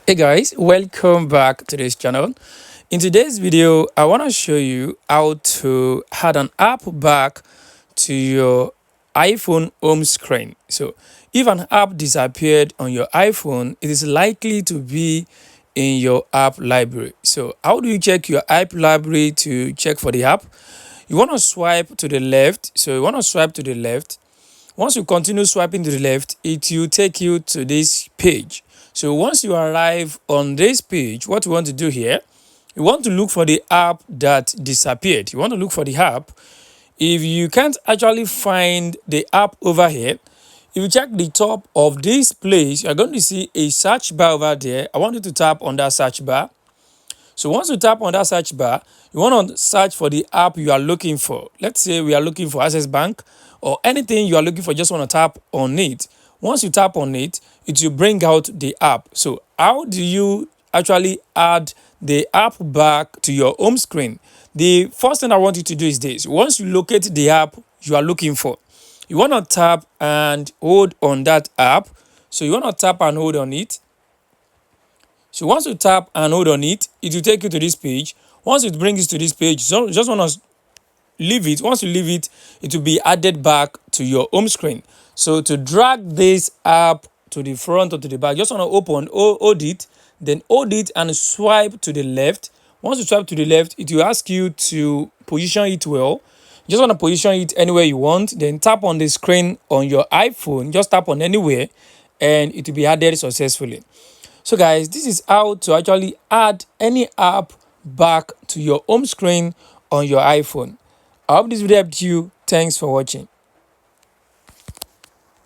Hey guys, welcome back to this channel. In today's video, I want to show you how to add an app back to your iPhone home screen. So if an app disappeared on your iPhone, it is likely to be in your app library. So how do you check your app library to check for the app? You want to swipe to the left. So you want to swipe to the left. Once you continue swiping to the left, it will take you to this page. So once you arrive on this page, what you want to do here, you want to look for the app that disappeared. You want to look for the app. If you can't actually find the app over here, if you check the top of this place, you're going to see a search bar over there. I want you to tap on that search bar. So once you tap on that search bar, you want to search for the app you are looking for. Let's say we are looking for Access Bank or anything you are looking for, just want to tap on it. Once you tap on it, it will bring out the app. So how do you actually add the app back to your home screen? The first thing I want you to do is this. Once you locate the app you are looking for, you want to tap and hold on that app. So you want to tap and hold on it. So once you tap and hold on it, it will take you to this page. Once it brings you to this page, so just want to leave it. Once you leave it, it will be added back to your home screen. So to drag this app to the front or to the back, just want to hold it, then hold it and swipe to the left. Once you swipe to the left, it will ask you to position it well. You just want to position it anywhere you want, then tap on the screen on your iPhone, just tap on anywhere, and it will be added successfully. So guys, this is how to actually add any app back to your home screen on your iPhone. I hope this video helped you. Thanks for watching.